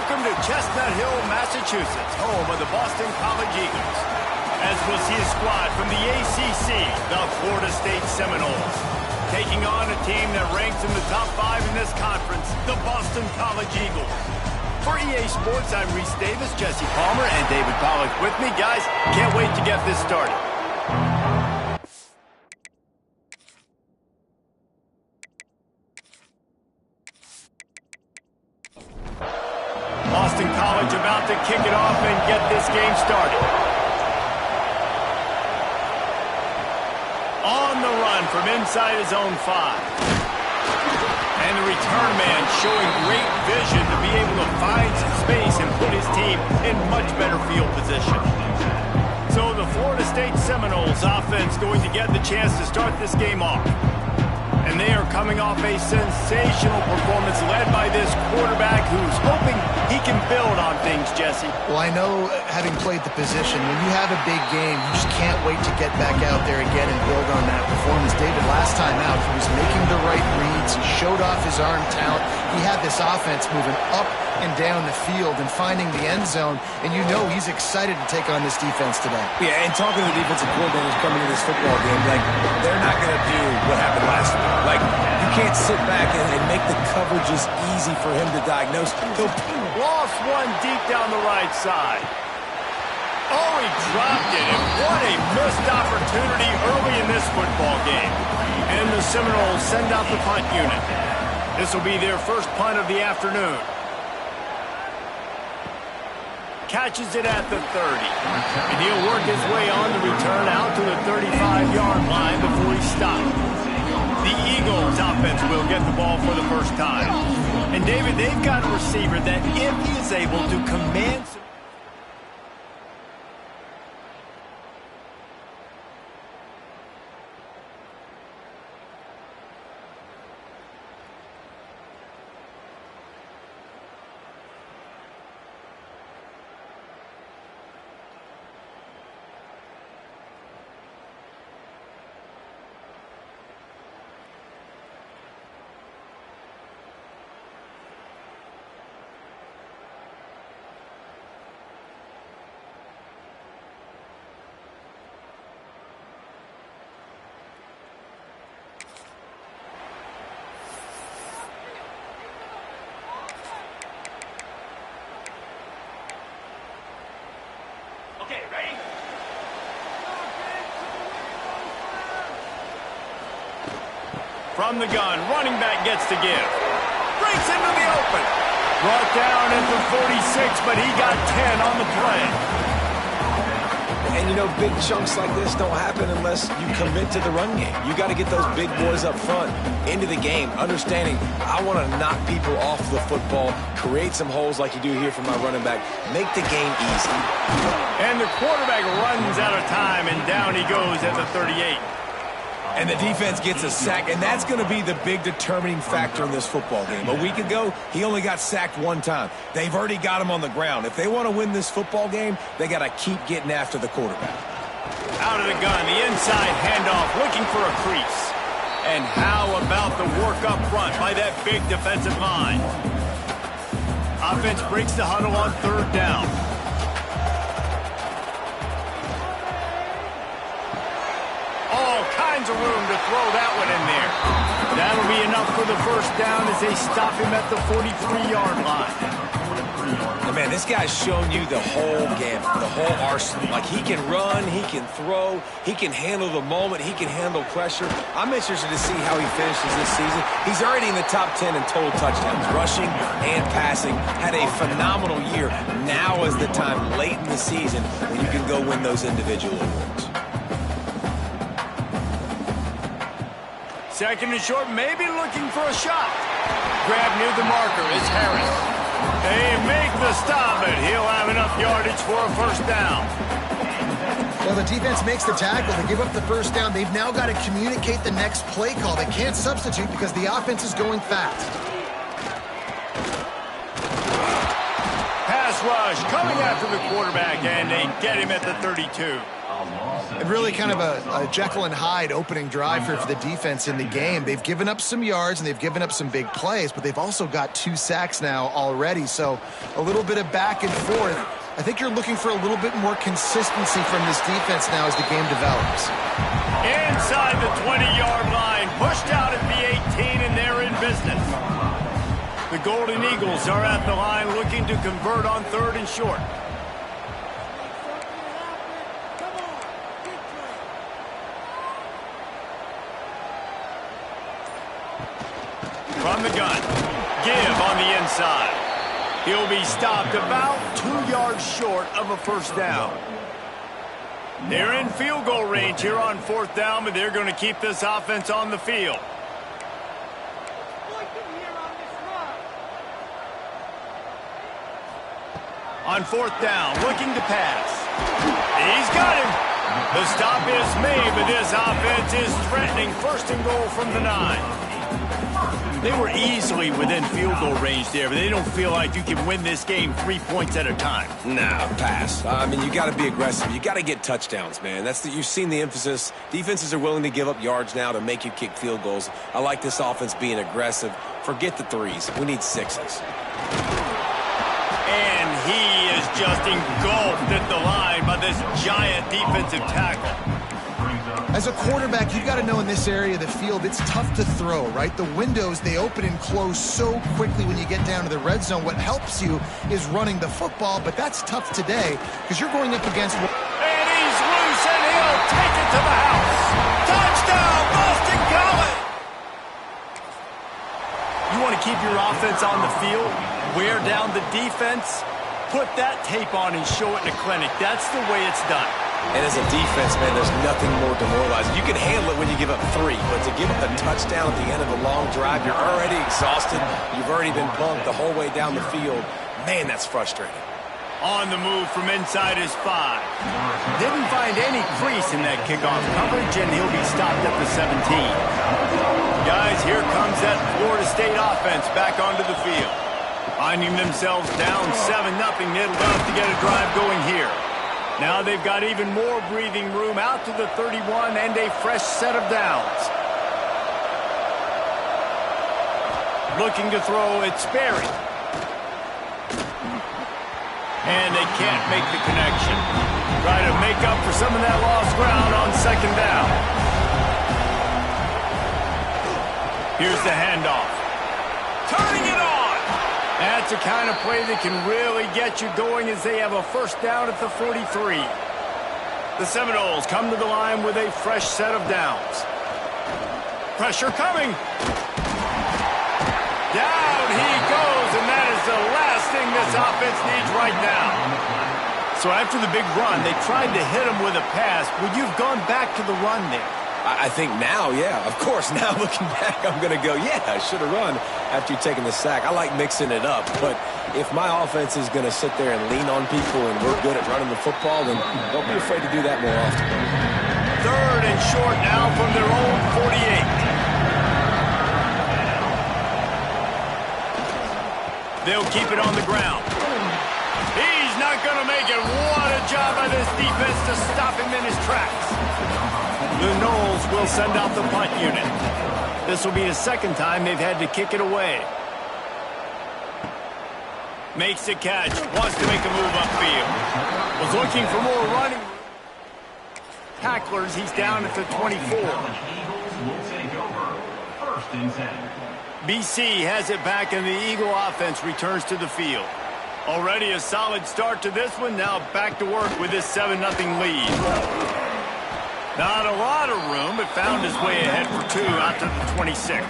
Welcome to Chestnut Hill, Massachusetts, home of the Boston College Eagles. As we'll see a squad from the ACC, the Florida State Seminoles, taking on a team that ranks in the top 5 in this conference, the Boston College Eagles. For EA Sports, I'm Reese Davis, Jesse Palmer, and David Pollack with me. Guys, can't wait to get this started. Boston College about to kick it off and get this game started. On the run from inside his own 5. And the return man showing great vision to be able to find some space and put his team in much better field position. So the Florida State Seminoles offense going to get the chance to start this game off. And they are coming off a sensational performance led by this quarterback who's hoping he can build on things, Jesse. Well, I know, having played the position, when you have a big game, you just can't wait to get back out there again and build on that performance. David, last time out, he was making the right reads. He showed off his arm talent. He had this offense moving up and down the field and finding the end zone, and you know he's excited to take on this defense today. Yeah, and talking to the defensive coordinators coming to this football game, like, they're not going to do what happened last week. Like, you can't sit back and make the coverages easy for him to diagnose. Lost one deep down the right side. Oh, he dropped it, and what a missed opportunity early in this football game. And the Seminoles send out the punt unit. This will be their first punt of the afternoon. Catches it at the 30. And he'll work his way on the return out to the 35-yard line before he stops. The Eagles offense will get the ball for the first time. And David, they've got a receiver that if he is able to command... Okay, ready? From the gun, running back gets to give. Breaks into the open. Brought down at the 46, but he got 10 on the play. And, you know, big chunks like this don't happen unless you commit to the run game. You got to get those big boys up front into the game, understanding I want to knock people off the football, create some holes like you do here for my running back, make the game easy. And the quarterback runs out of time, and down he goes at the 38. And the defense gets a sack, and that's going to be the big determining factor in this football game. A week ago, he only got sacked 1 time. They've already got him on the ground. If they want to win this football game, they got to keep getting after the quarterback. Out of the gun, the inside handoff, looking for a crease. And how about the work up front by that big defensive line? Offense breaks the huddle on 3rd down. All kinds of room to throw that one in there. That'll be enough for the first down as they stop him at the 43-yard line. And man, this guy's shown you the whole gamut, the whole arsenal. Like, he can run, he can throw, he can handle the moment, he can handle pressure. I'm interested to see how he finishes this season. He's already in the top 10 in total touchdowns, rushing and passing. Had a phenomenal year. Now is the time late in the season when you can go win those individual awards. Second and short, maybe looking for a shot. Grab near the marker is Harris. They make the stop, and he'll have enough yardage for a first down. Well, the defense makes the tackle. They give up the first down. They've now got to communicate the next play call. They can't substitute because the offense is going fast. Pass pass rush coming after the quarterback, and they get him at the 32. And really kind of a Jekyll and Hyde opening drive here for the defense in the game. They've given up some yards and they've given up some big plays, but they've also got 2 sacks now already. So a little bit of back and forth. I think you're looking for a little bit more consistency from this defense now as the game develops. Inside the 20-yard line, pushed out at the 18, and they're in business. The Golden Eagles are at the line looking to convert on 3rd and short. From the gun, give on the inside. He'll be stopped about 2 yards short of a first down. They're in field goal range here on 4th down, but they're going to keep this offense on the field. On 4th down, looking to pass. He's got him. The stop is made, but this offense is threatening 1st and goal from the 9. They were easily within field goal range there, but they don't feel like you can win this game 3 points at a time. Nah, pass. I mean, you got to be aggressive. You got to get touchdowns, man. You've seen the emphasis. Defenses are willing to give up yards now to make you kick field goals. I like this offense being aggressive. Forget the 3s. We need 6s. And he is just engulfed at the line by this giant defensive tackle. As a quarterback, you've got to know in this area of the field, it's tough to throw, right? The windows, they open and close so quickly when you get down to the red zone. What helps you is running the football, but that's tough today because you're going up against... And he's loose, and he'll take it to the house. Touchdown, Boston College! You want to keep your offense on the field, wear down the defense, put that tape on and show it in a clinic. That's the way it's done. And as a defense, man, there's nothing more demoralizing. You can handle it when you give up 3, but to give up a touchdown at the end of a long drive, you're already exhausted. You've already been bumped the whole way down the field. Man, that's frustrating. On the move from inside his 5. Didn't find any crease in that kickoff coverage, and he'll be stopped at the 17. Guys, here comes that Florida State offense back onto the field. Finding themselves down 7-0, they'd love to get a drive going here. Now they've got even more breathing room out to the 31 and a fresh set of downs. Looking to throw, it's Sperry. And they can't make the connection. Try to make up for some of that lost ground on 2nd down. Here's the handoff. Turning it on. That's the kind of play that can really get you going as they have a first down at the 43. The Seminoles come to the line with a fresh set of downs. Pressure coming. Down he goes, and that is the last thing this offense needs right now. So after the big run, they tried to hit him with a pass. Would you have gone back to the run there? I think now, yeah. Of course, now looking back, I'm going to go, yeah, I should have run after taking the sack. I like mixing it up, but if my offense is going to sit there and lean on people and we're good at running the football, then don't be afraid to do that more often. 3rd and short now from their own 48. They'll keep it on the ground. He's not going to make it. What a job by this defense to stop him in his tracks. The Noles will send out the punt unit. This will be the 2nd time they've had to kick it away. Makes the catch. Wants to make a move upfield. Was looking for more running. Tacklers, he's down at the 24. BC has it back, and the Eagle offense returns to the field. Already a solid start to this one. Now back to work with this 7-0 lead. Not a lot of room, but found his way ahead for 2 out to the 26.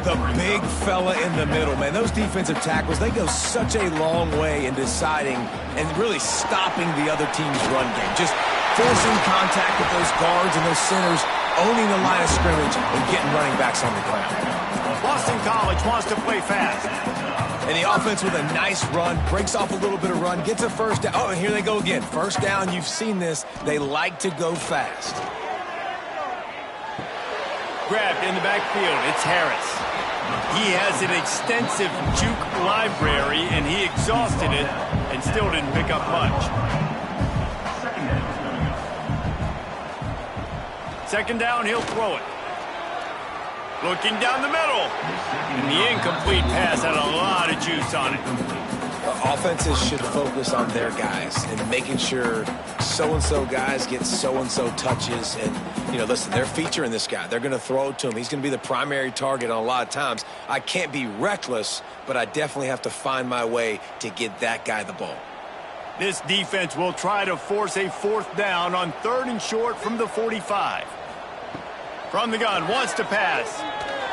The big fella in the middle, man. Those defensive tackles, they go such a long way in deciding and really stopping the other team's run game. Just forcing contact with those guards and those centers, owning the line of scrimmage, and getting running backs on the ground. Boston College wants to play fast. And the offense with a nice run, breaks off a little bit of run, gets a first down. Oh, and here they go again. First down, you've seen this. They like to go fast. Grabbed in the backfield. It's Harris. He has an extensive juke library, and he exhausted it and still didn't pick up much. Second down, he'll throw it. Looking down the middle. And the incomplete pass had a lot of juice on it. Offenses should focus on their guys and making sure so-and-so guys get so-and-so touches. And, you know, listen, they're featuring this guy. They're going to throw it to him. He's going to be the primary target on a lot of times. I can't be reckless, but I definitely have to find my way to get that guy the ball. This defense will try to force a fourth down on 3rd and short from the 45. From the gun, wants to pass.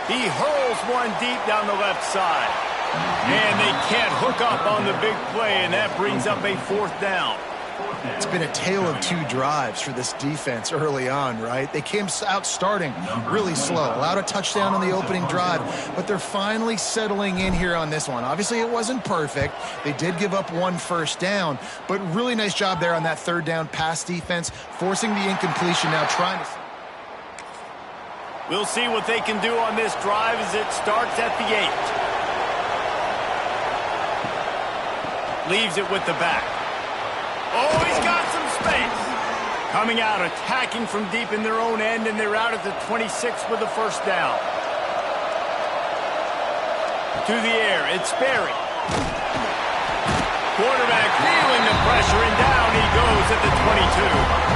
He hurls one deep down the left side. And they can't hook up on the big play, and that brings up a 4th down. It's been a tale of 2 drives for this defense early on, right? They came out starting really slow, allowed a touchdown on the opening drive, but they're finally settling in here on this one. Obviously, it wasn't perfect. They did give up 1 first down, but really nice job there on that 3rd down pass defense, forcing the incompletion, now trying to... We'll see what they can do on this drive as it starts at the 8. Leaves it with the back. Oh, he's got some space. Coming out, attacking from deep in their own end, and they're out at the 26 with the first down. To the air, it's Sperry. Quarterback feeling the pressure, and down he goes at the 22.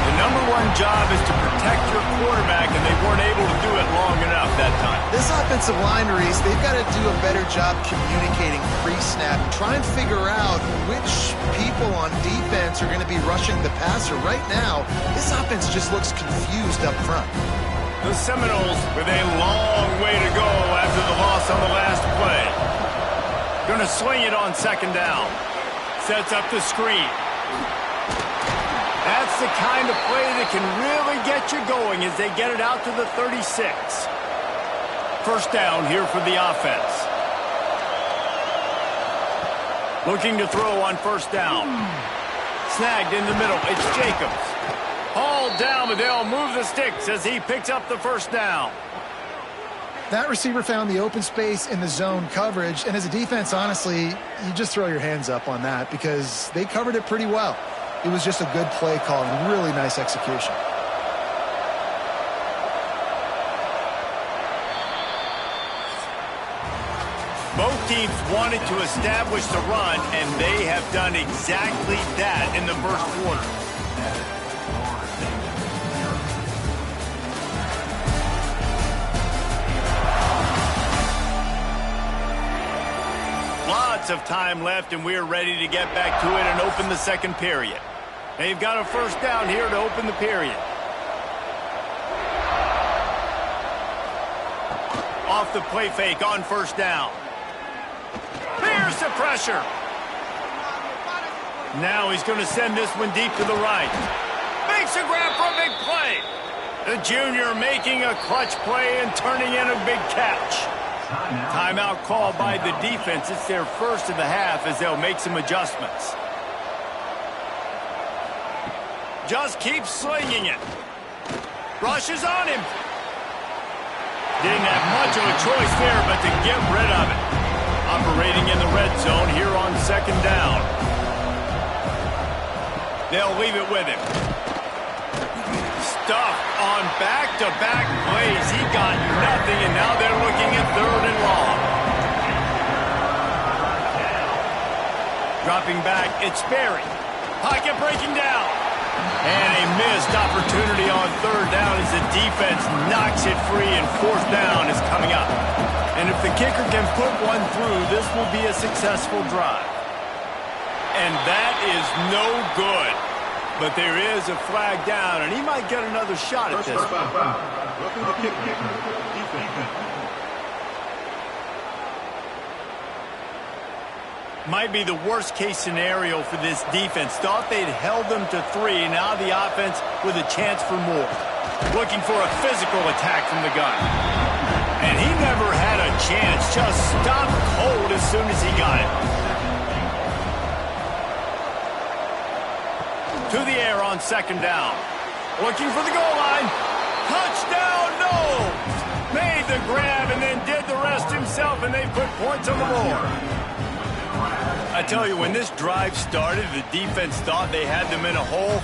The number 1 job is to protect your quarterback, and they weren't able to do it long enough that time. This offensive line, Reese, they've got to do a better job communicating pre-snap. Try and figure out which people on defense are going to be rushing the passer. Right now, this offense just looks confused up front. The Seminoles with a long way to go after the loss on the last play. Going to swing it on 2nd down. Sets up the screen. That's the kind of play that can really get you going as they get it out to the 36. First down here for the offense. Looking to throw on first down. Snagged in the middle. It's Jacobs. Hauled down, but they'll move the sticks as he picks up the first down. That receiver found the open space in the zone coverage, and as a defense, honestly, you just throw your hands up on that because they covered it pretty well. It was just a good play call and really nice execution. Both teams wanted to establish the run, and they have done exactly that in the first quarter. Lots of time left, and we're ready to get back to it and open the second period. They've got a first down here to open the period. Off the play fake on first down. There's the pressure. Now he's going to send this one deep to the right. Makes a grab for a big play. The junior making a clutch play and turning in a big catch. Timeout called by the defense. It's their first of the half as they'll make some adjustments. Just keeps slinging it. Rushes on him. Didn't have much of a choice there but to get rid of it. Operating in the red zone here on second down. They'll leave it with him. Stuffed on back-to-back plays. He got nothing, and now they're looking at 3rd and long. Dropping back, it's Sperry. Pocket breaking down. And a missed opportunity on 3rd down as the defense knocks it free, and 4th down is coming up. And if the kicker can put one through, this will be a successful drive. And that is no good. But there is a flag down, and he might get another shot at this one. Might be the worst-case scenario for this defense. Thought they'd held them to 3. Now the offense with a chance for more. Looking for a physical attack from the gun. And he never had a chance. Just stopped cold as soon as he got it. To the air on second down. Looking for the goal line. Touchdown, no! Made the grab and then did the rest himself, and they put points on the board. I tell you, when this drive started, the defense thought they had them in a hole.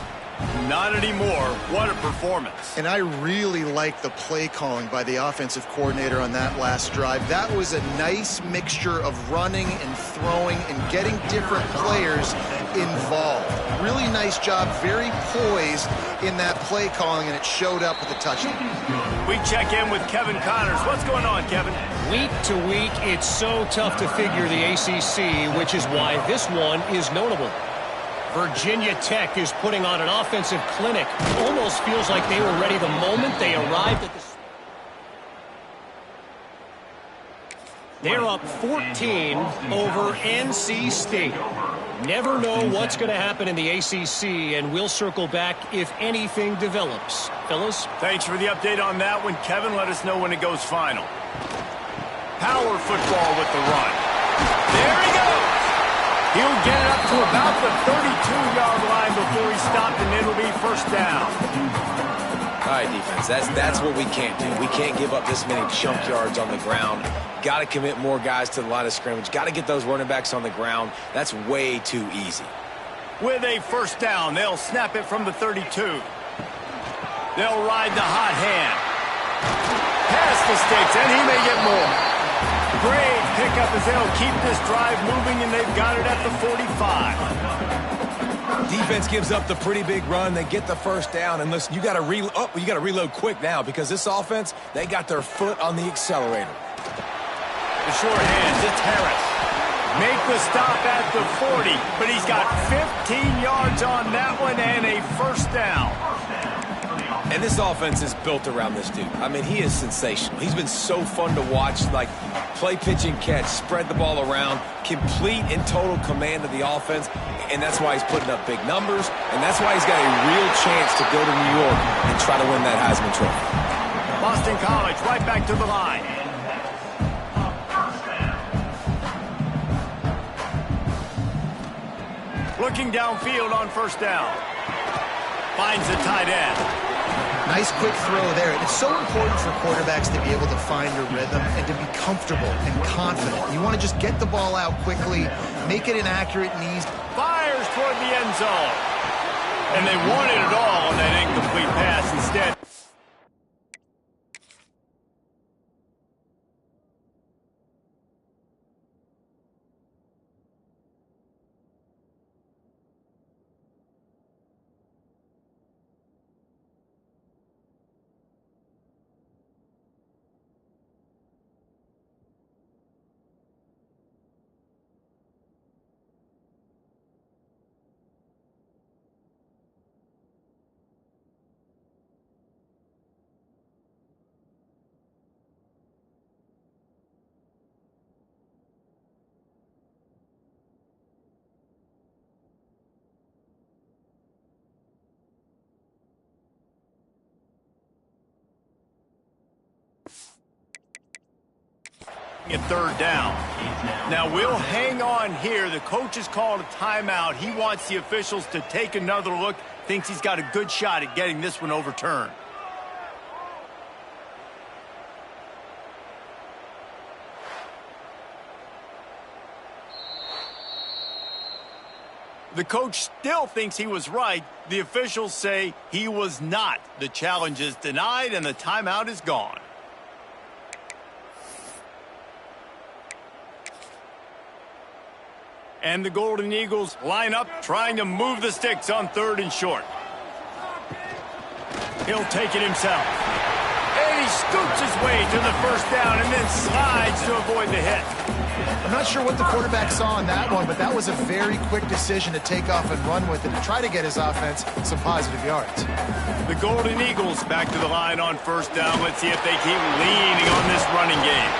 Not anymore. What a performance. And I really like the play calling by the offensive coordinator on that last drive. That was a nice mixture of running and throwing and getting different players involved. Really nice job, very poised in that play calling, and it showed up with a touchdown. We check in with Kevin Connors. What's going on, Kevin? Week to week, it's so tough to figure the ACC, which is why this one is notable. Virginia Tech is putting on an offensive clinic. Almost feels like they were ready the moment they arrived at the... They're up 14 over NC State. Never know what's going to happen in the ACC, and we'll circle back if anything develops. Fellas? Thanks for the update on that one, Kevin. Let us know when it goes final. Power football with the run. There he goes! He'll get it up to about the 32-yard line before he stopped, and it'll be first down. All right, defense, that's what we can't do. We can't give up this many chunk yards on the ground. Got to commit more guys to the line of scrimmage. Got to get those running backs on the ground. That's way too easy. With a first down, they'll snap it from the 32. They'll ride the hot hand. Pass the sticks, and he may get more. Great pickup as they'll keep this drive moving, and they've got it at the 45. Defense gives up the pretty big run. They get the first down, and listen, you got to reload quick now because this offense, they got their foot on the accelerator. The short hands, it's Harris. Make the stop at the 40, but he's got 15 yards on that one and a first down. And this offense is built around this dude. I mean, he is sensational. He's been so fun to watch, like play, pitch, and catch, spread the ball around, complete and total command of the offense, and that's why he's putting up big numbers, and that's why he's got a real chance to go to New York and try to win that Heisman Trophy. Boston College right back to the line. Looking downfield on first down. Finds the tight end. Nice quick throw there. It's so important for quarterbacks to be able to find a rhythm and to be comfortable and confident. You want to just get the ball out quickly, make it an accurate and easy. Fires toward the end zone. And they wanted it all on that incomplete pass instead. At third down. Now we'll hang on here. The coach has called a timeout. He wants the officials to take another look. Thinks he's got a good shot at getting this one overturned. The coach still thinks he was right. The officials say he was not. The challenge is denied and the timeout is gone. And the Golden Eagles line up, trying to move the sticks on third and short. He'll take it himself. And he scoots his way to the first down and then slides to avoid the hit. I'm not sure what the quarterback saw on that one, but that was a very quick decision to take off and run with it to try to get his offense some positive yards. The Golden Eagles back to the line on first down. Let's see if they keep leaning on this running game.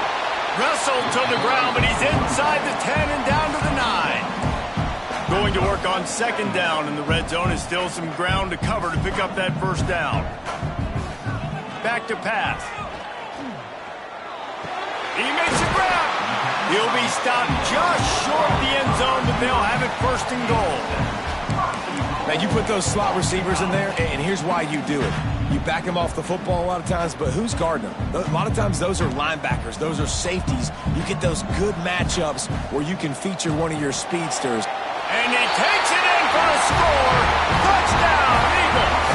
Wrestled to the ground, but he's inside the 10 and down to the 9. Going to work on second down in the red zone. Is still some ground to cover to pick up that first down. Back to pass. He makes a grab. He'll be stopped just short of the end zone, but they'll have it first and goal. Man, you put those slot receivers in there, and here's why you do it. You back them off the football a lot of times, but who's guarding them? A lot of times those are linebackers. Those are safeties. You get those good matchups where you can feature one of your speedsters. And he takes it in for a score. Touchdown, Eagles.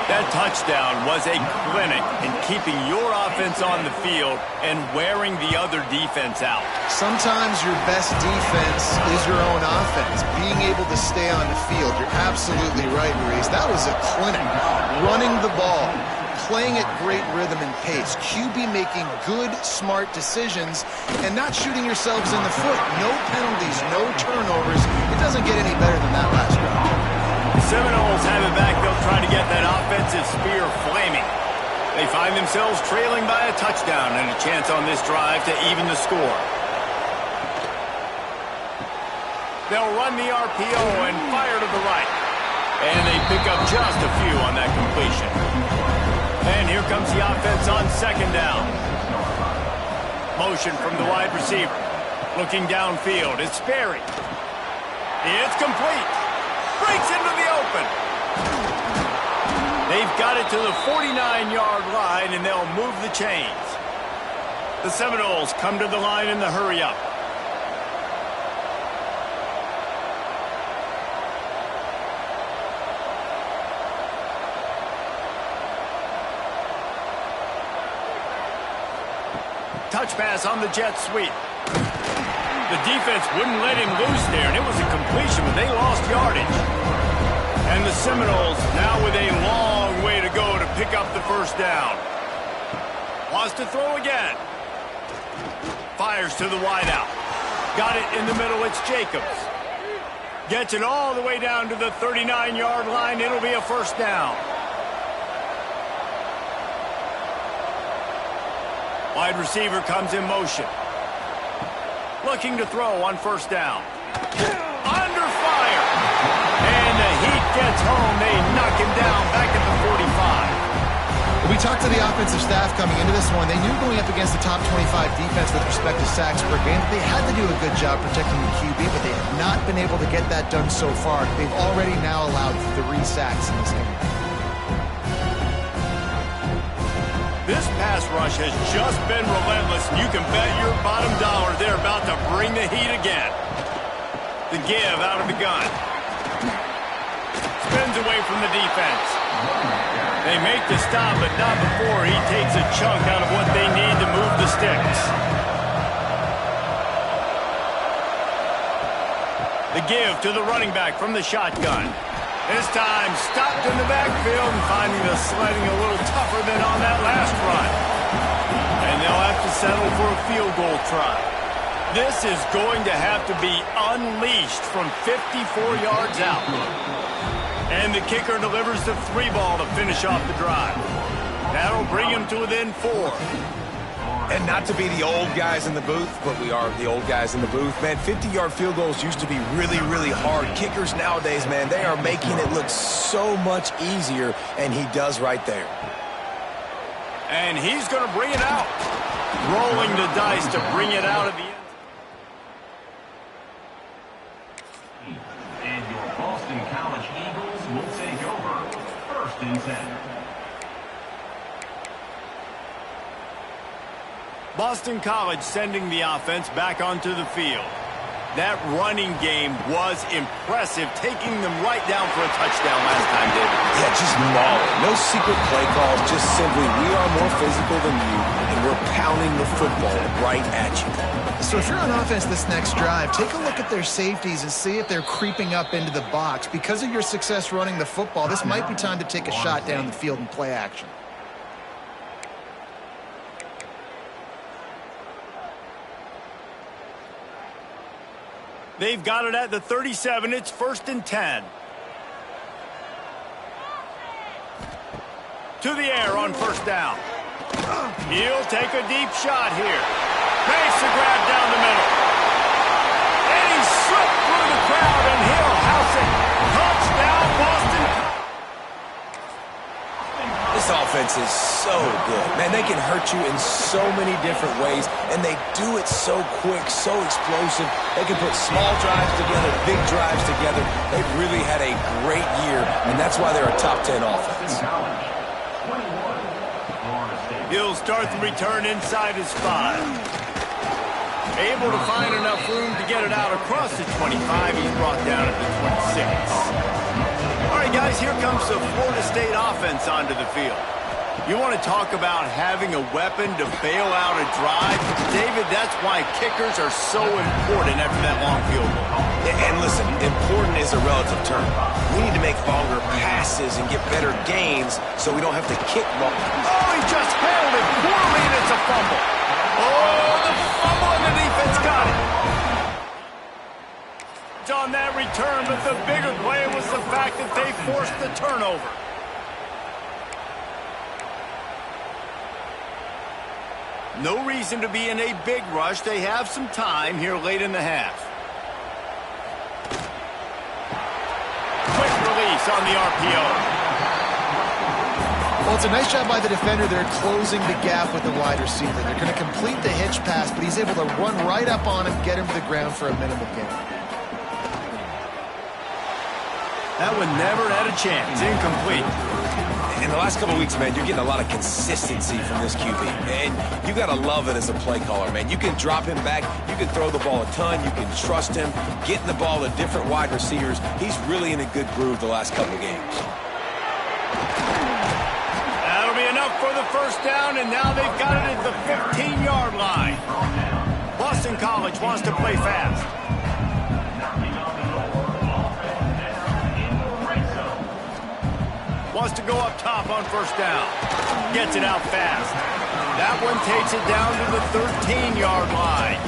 That touchdown was a clinic in keeping your offense on the field and wearing the other defense out. Sometimes your best defense is your own offense. Being able to stay on the field, you're absolutely right, Maurice. That was a clinic. Running the ball, playing at great rhythm and pace. QB making good, smart decisions and not shooting yourselves in the foot. No penalties, no turnovers. It doesn't get any better than that last drive. Seminoles have it back. They'll try to get that offensive spear flaming. They find themselves trailing by a touchdown and a chance on this drive to even the score. They'll run the RPO and fire to the right. And they pick up just a few on that completion. And here comes the offense on second down. Motion from the wide receiver. Looking downfield, it's Sperry. It's complete. Breaks into the open. They've got it to the 49-yard line, and they'll move the chains. The Seminoles come to the line in the hurry-up. Touch pass on the jet sweep. The defense wouldn't let him loose there, and it was a completion, but they lost yardage. And the Seminoles now with a long way to go to pick up the first down. Wants to throw again. Fires to the wideout. Got it in the middle, it's Jacobs. Gets it all the way down to the 39-yard line. It'll be a first down. Wide receiver comes in motion. Looking to throw on first down. Under fire. And the heat gets home. They knock him down back at the 45. We talked to the offensive staff coming into this one. They knew going up against the top 25 defense with respect to sacks per game, they had to do a good job protecting the QB, but they have not been able to get that done so far. They've already now allowed 3 sacks in this game. This pass rush has just been relentless, and you can bet your bottom dollar they're about to bring the heat again. The give out of the gun. Spins away from the defense. They make the stop, but not before he takes a chunk out of what they need to move the sticks. The give to the running back from the shotgun. This time stopped in the backfield and finding the sledding a little tougher than on that last run. And they'll have to settle for a field goal try. This is going to have to be unleashed from 54 yards out. And the kicker delivers the 3 ball to finish off the drive. That'll bring him to within 4. And not to be the old guys in the booth, but we are the old guys in the booth, man. 50-yard field goals used to be really, really hard. Kickers nowadays, man, they are making it look so much easier, and he does right there. And he's going to bring it out. Rolling the dice to bring it out of the end. And your Boston College Eagles will take over 1st and 10. Boston College sending the offense back onto the field. That running game was impressive, taking them right down for a touchdown last time, David. Yeah, just mauling. No secret play calls, just simply we are more physical than you, and we're pounding the football right at you. So if you're on offense this next drive, take a look at their safeties and see if they're creeping up into the box. Because of your success running the football, this might be time to take a shot down the field and play action. They've got it at the 37. It's 1st and 10. To the air on first down. He'll take a deep shot here. Makes the grab down the middle. And he slipped through the crowd, and he'll house it. Touchdown, Boston. This defense is so good. Man, they can hurt you in so many different ways, and they do it so quick, so explosive. They can put small drives together, big drives together. They've really had a great year, and that's why they're a top 10 offense. He'll start the return inside his 5. Able to find enough room to get it out across the 25. He's brought down at the 26. All right, guys, here comes the Florida State offense onto the field. You want to talk about having a weapon to bail out a drive? David, that's why kickers are so important after that long field goal. And listen, important is a relative term. We need to make longer passes and get better gains so we don't have to kick more. Oh, he just held it poorly, and it's a fumble. Oh, the fumble, and the defense got it. It's on that return, but the bigger play was the fact that they forced the turnover. No reason to be in a big rush. They have some time here late in the half. Quick release on the RPO. Well, it's a nice job by the defender. They're closing the gap with the wide receiver. They're going to complete the hitch pass, but he's able to run right up on him, get him to the ground for a minimal gain. That one never had a chance. Incomplete. In the last couple of weeks, man, you're getting a lot of consistency from this QB. And you got to love it as a play caller, man. You can drop him back. You can throw the ball a ton. You can trust him. Getting the ball to different wide receivers. He's really in a good groove the last couple of games. That'll be enough for the first down, and now they've got it at the 15-yard line. Boston College wants to play fast. Wants to go up top on first down. Gets it out fast. That one takes it down to the 13-yard line.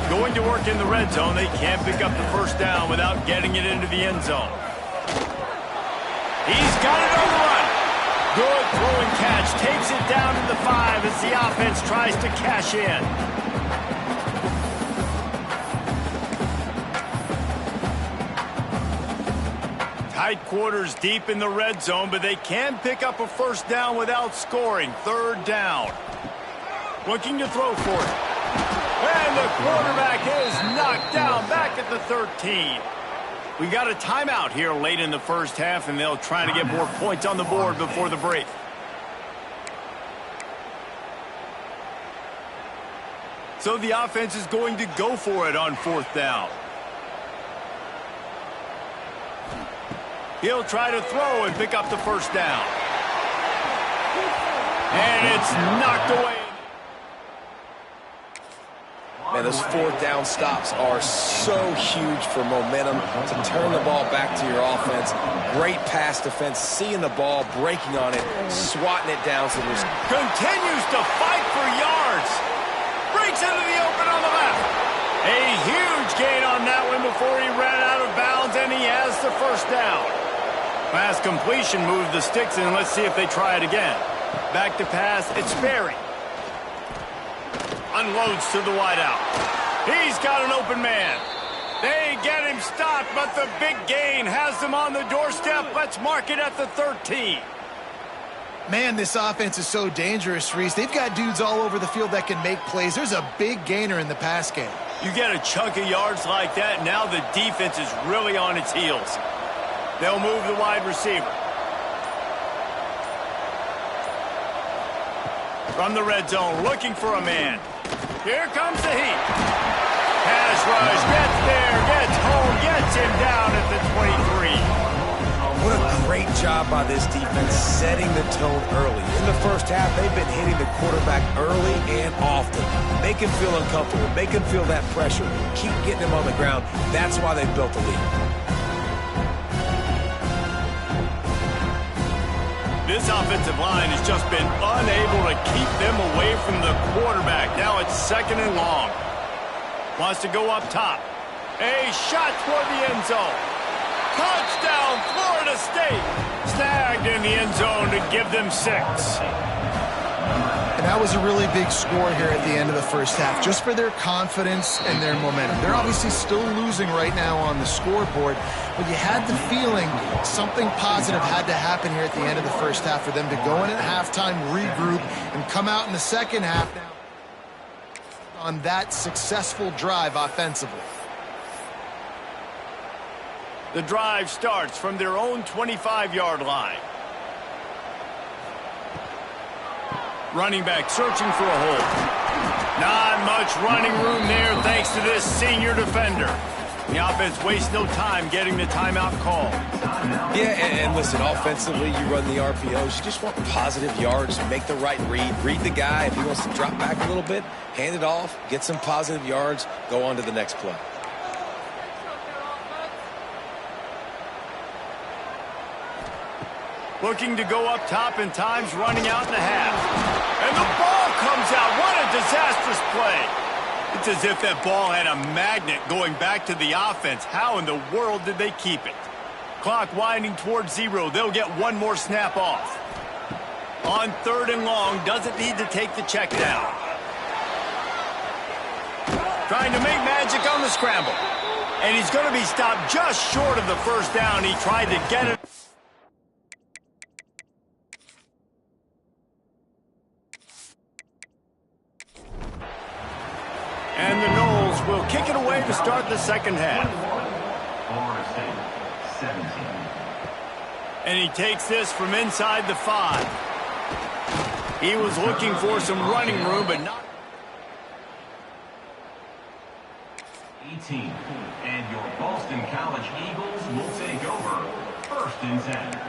Going to work in the red zone. They can't pick up the first down without getting it into the end zone. He's got it on the run. Good throw and catch. Takes it down to the 5 as the offense tries to cash in. Tight quarters deep in the red zone, but they can pick up a first down without scoring. Third down. Looking to throw for it. And the quarterback is knocked down back at the 13. We got a timeout here late in the first half, and they'll try to get more points on the board before the break. So the offense is going to go for it on fourth down. He'll try to throw and pick up the first down. And it's knocked away. Man, those fourth down stops are so huge for momentum to turn the ball back to your offense. Great pass defense, seeing the ball, breaking on it, swatting it down. So there's continues to fight for yards. Breaks into the open on the left. A huge gain on that one before he ran out of bounds, and he has the first down. Pass completion moved the sticks in. Let's see if they try it again. Back to pass. It's Berry. Unloads to the wideout. He's got an open man. They get him stopped, but the big gain has them on the doorstep. Let's mark it at the 13. Man, this offense is so dangerous, Reese. They've got dudes all over the field that can make plays. There's a big gainer in the pass game. You get a chunk of yards like that, now the defense is really on its heels. They'll move the wide receiver. From the red zone, looking for a man. Here comes the heat. Pass rush, gets there, gets home, gets him down at the 23. What a great job by this defense setting the tone early. In the first half, they've been hitting the quarterback early and often. Make him feel uncomfortable. Make him feel that pressure. Keep getting him on the ground. That's why they built the lead. This offensive line has just been unable to keep them away from the quarterback. Now it's second and long. Wants to go up top. A shot toward the end zone. Touchdown, Florida State. Snagged in the end zone to give them 6. And And that was a really big score here at the end of the first half, just for their confidence and their momentum. They're obviously still losing right now on the scoreboard, but you had the feeling something positive had to happen here at the end of the first half for them to go in at halftime, regroup, and come out in the second half now on that successful drive offensively. The drive starts from their own 25-yard line. Running back searching for a hole. Not much running room there thanks to this senior defender. The offense wastes no time getting the timeout call. Yeah, and listen, offensively, you run the RPOs. You just want positive yards, make the right read. Read the guy. If he wants to drop back a little bit, hand it off, get some positive yards, go on to the next play. Looking to go up top and time's running out in the half. And the ball comes out. What a disastrous play. It's as if that ball had a magnet going back to the offense. How in the world did they keep it? Clock winding towards 0. They'll get one more snap off. On 3rd and long, doesn't need to take the check down. Trying to make magic on the scramble. And he's going to be stopped just short of the first down. He tried to get it. And the Noles will kick it away to start the second half. Florida State, 17. And he takes this from inside the 5. He was looking for some running room, but not. 18. And your Boston College Eagles will take over. 1st and 10.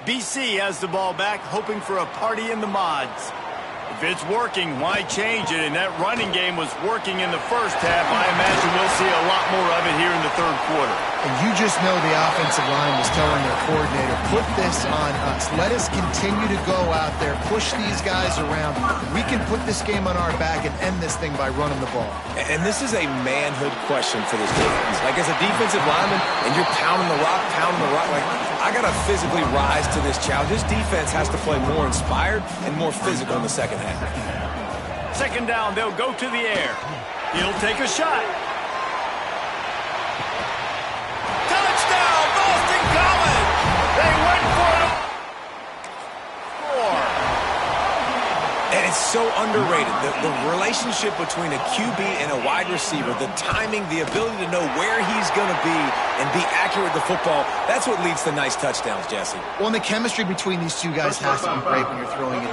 BC has the ball back, hoping for a party in the mods. If it's working, why change it? And that running game was working in the first half. I imagine we'll see a lot more of it here in the 3rd quarter. And you just know the offensive line was telling their coordinator, put this on us. Let us continue to go out there, push these guys around. We can put this game on our back and end this thing by running the ball. And this is a manhood question for this defense. Like, as a defensive lineman, and you're pounding the rock, like, I got to physically rise to this challenge. This defense has to play more inspired and more physical in the second half. 2nd down, they'll go to the air. He'll take a shot. Touchdown, Boston College! They went for it. And it's so underrated. The relationship between a QB and a wide receiver, the timing, the ability to know where he's going to be and be accurate with the football, that's what leads to nice touchdowns, Jesse. Well, and the chemistry between these two guys has to be great when you're throwing it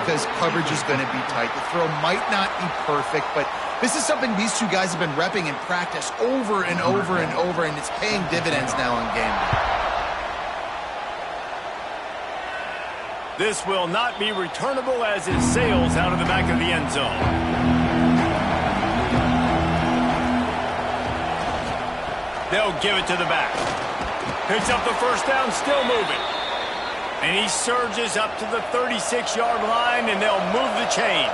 because coverage is going to be tight. The throw might not be perfect, but this is something these two guys have been repping in practice over and over and over, and it's paying dividends now on game day. This will not be returnable as it sails out of the back of the end zone. They'll give it to the back. Picks up the first down, still moving. And he surges up to the 36-yard line, and they'll move the chains.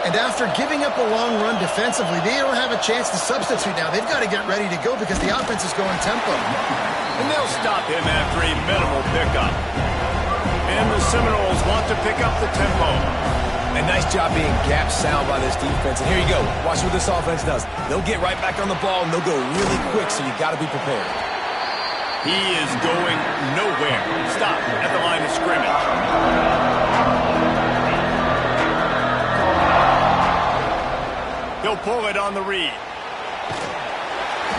And after giving up a long run defensively, they don't have a chance to substitute now. They've got to get ready to go because the offense is going tempo. And they'll stop him after a minimal pickup. And the Seminoles want to pick up the tempo. A nice job being gap sound by this defense. And here you go. Watch what this offense does. They'll get right back on the ball, and they'll go really quick, so you got to be prepared. He is going nowhere. Stop at the line of scrimmage. He'll pull it on the read.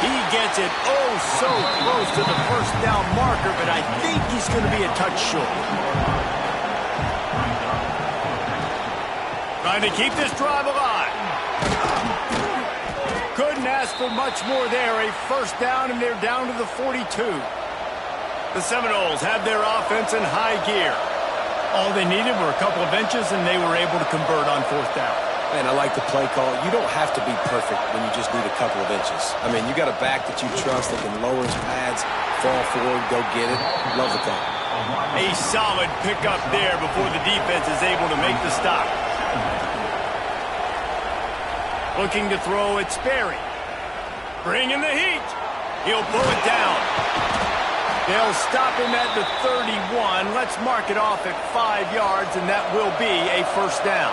He gets it oh so close to the first down marker, but I think he's going to be a touch short. Trying to keep this drive alive. Couldn't ask for much more there. A first down, and they're down to the 42. The Seminoles have their offense in high gear. All they needed were a couple of inches, and they were able to convert on 4th down. Man, I like the play call. You don't have to be perfect when you just need a couple of inches. I mean, you got a back that you trust that can lower his pads, fall forward, go get it. Love the call. A solid pickup there before the defense is able to make the stop. Looking to throw it, Sperry. Bringing the heat. He'll pull it down. They'll stop him at the 31. Let's mark it off at 5 yards, and that will be a first down.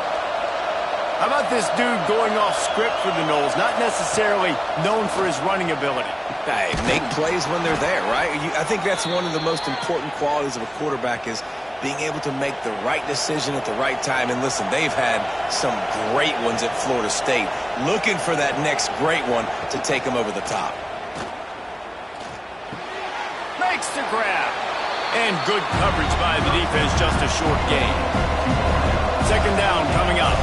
How about this dude going off script for the Noles, not necessarily known for his running ability? Hey, make plays when they're there, right? I think that's one of the most important qualities of a quarterback is being able to make the right decision at the right time. And listen, they've had some great ones at Florida State. Looking for that next great one to take them over the top. Makes the grab. And good coverage by the defense, just a short gain. Second down coming up.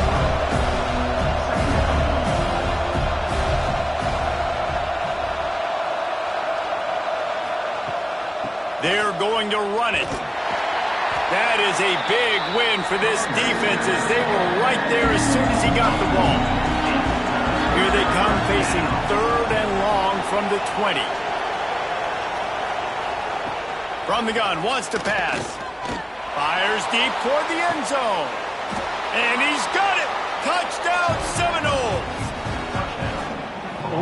They're going to run it. That is a big win for this defense as they were right there as soon as he got the ball. Here they come facing 3rd and long from the 20. From the gun, wants to pass. Fires deep toward the end zone. And he's got it. Touchdown Seminoles.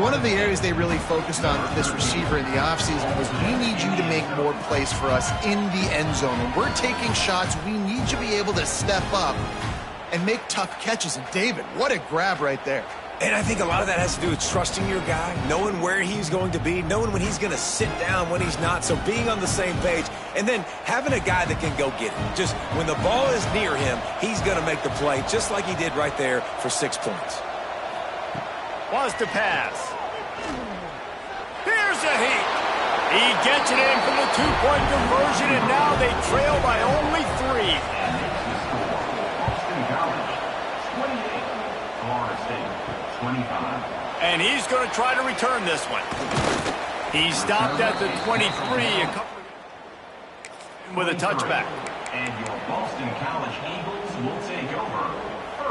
One of the areas they really focused on with this receiver in the offseason was we need you to make more plays for us in the end zone. When we're taking shots, we need you to be able to step up and make tough catches. And David, what a grab right there. And I think a lot of that has to do with trusting your guy, knowing where he's going to be, knowing when he's going to sit down, when he's not. So being on the same page, and then having a guy that can go get it. Just when the ball is near him, he's going to make the play, just like he did right there for 6 points. Wants to pass. Here's a heat. He gets it in for the 2-point conversion, and now they trail by only 3. Boston College, 28. Florida State, 25. And he's going to try to return this one. He stopped at the 23 with a touchback. And your Boston College Eagles will take over.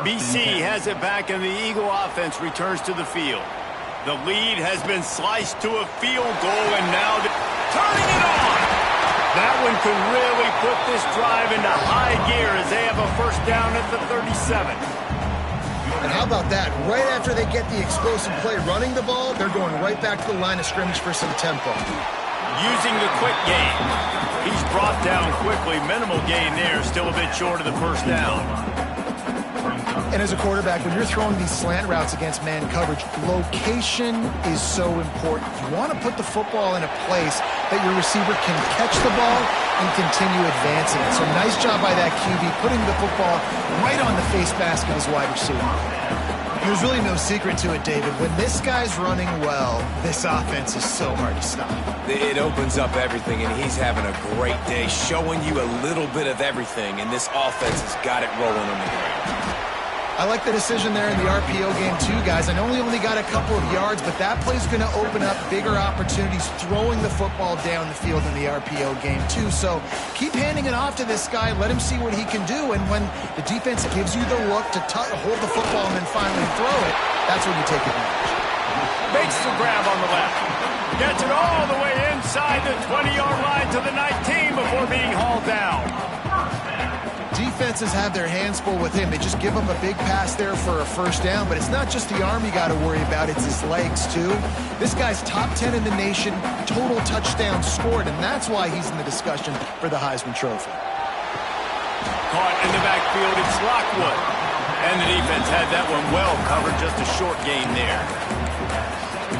BC has it back, and the Eagle offense returns to the field. The lead has been sliced to a field goal, and now turning it on. That one could really put this drive into high gear as they have a first down at the 37. And how about that? Right after they get the explosive play running the ball, they're going right back to the line of scrimmage for some tempo. Using the quick game. He's brought down quickly. Minimal gain there. Still a bit short of the first down. And as a quarterback, when you're throwing these slant routes against man coverage, location is so important. You want to put the football in a place that your receiver can catch the ball and continue advancing it. So nice job by that QB, putting the football right on the face mask of his wide receiver. There's really no secret to it, David. When this guy's running well, this offense is so hard to stop. It opens up everything, and he's having a great day, showing you a little bit of everything, and this offense has got it rolling on the ground. I like the decision there in the RPO game too, guys. I know he only got a couple of yards, but that play's going to open up bigger opportunities throwing the football down the field in the RPO game too. So keep handing it off to this guy. Let him see what he can do. And when the defense gives you the look to hold the football and then finally throw it, that's when you take advantage. Makes the grab on the left. Gets it all the way inside the 20-yard line to the 19 before being hauled down. Defenses have their hands full with him. They just give up a big pass there for a first down, but it's not just the arm you got to worry about, it's his legs too. This guy's top 10 in the nation, total touchdowns scored, and that's why he's in the discussion for the Heisman Trophy. Caught in the backfield, it's Lockwood. And the defense had that one well covered, just a short gain there.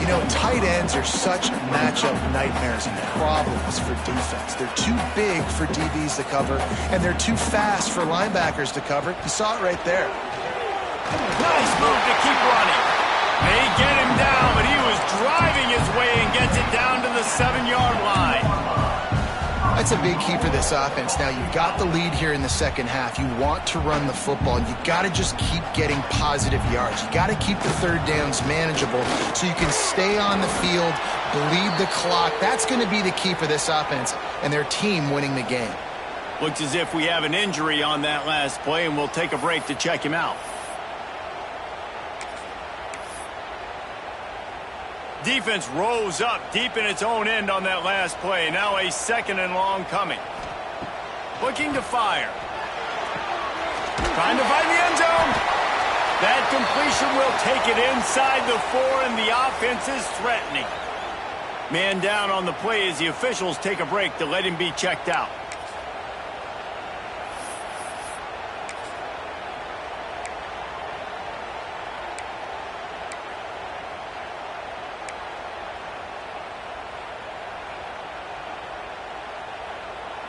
You know, tight ends are such matchup nightmares and problems for defense. They're too big for DBs to cover, and they're too fast for linebackers to cover. You saw it right there. Nice move to keep running. They get him down, but he was driving his way and gets it down to the 7-yard line. That's a big key for this offense. Now, you've got the lead here in the second half. You want to run the football. You got to just keep getting positive yards. You got to keep the third downs manageable so you can stay on the field, bleed the clock. That's going to be the key for this offense and their team winning the game. Looks as if we have an injury on that last play, and we'll take a break to check him out. Defense rose up deep in its own end on that last play. Now a 2nd and long coming. Looking to fire. Trying to find the end zone. That completion will take it inside the 4, and the offense is threatening. Man down on the play as the officials take a break to let him be checked out.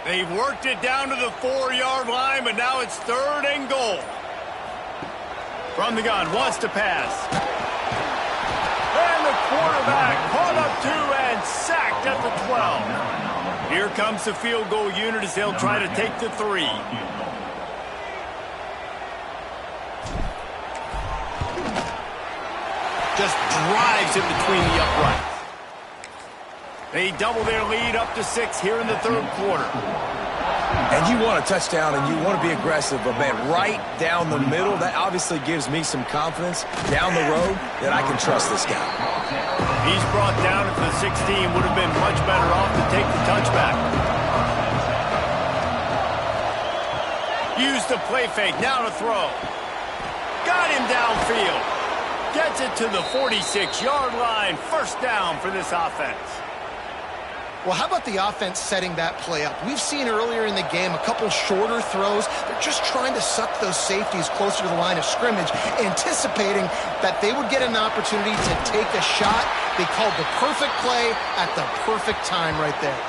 They've worked it down to the 4-yard line, but now it's 3rd and goal. From the gun, wants to pass. And the quarterback caught up to and sacked at the 12. Here comes the field goal unit as they'll try to take the 3. Just drives it between the uprights. They double their lead up to 6 here in the 3rd quarter. And you want a touchdown and you want to be aggressive, but man, right down the middle, that obviously gives me some confidence down the road that I can trust this guy. He's brought down at the 16, would have been much better off to take the touchback. Use the play fake, now to throw. Got him downfield. Gets it to the 46-yard line. 1st down for this offense. Well, how about the offense setting that play up? We've seen earlier in the game a couple shorter throws. They're just trying to suck those safeties closer to the line of scrimmage, anticipating that they would get an opportunity to take a shot. They called the perfect play at the perfect time right there.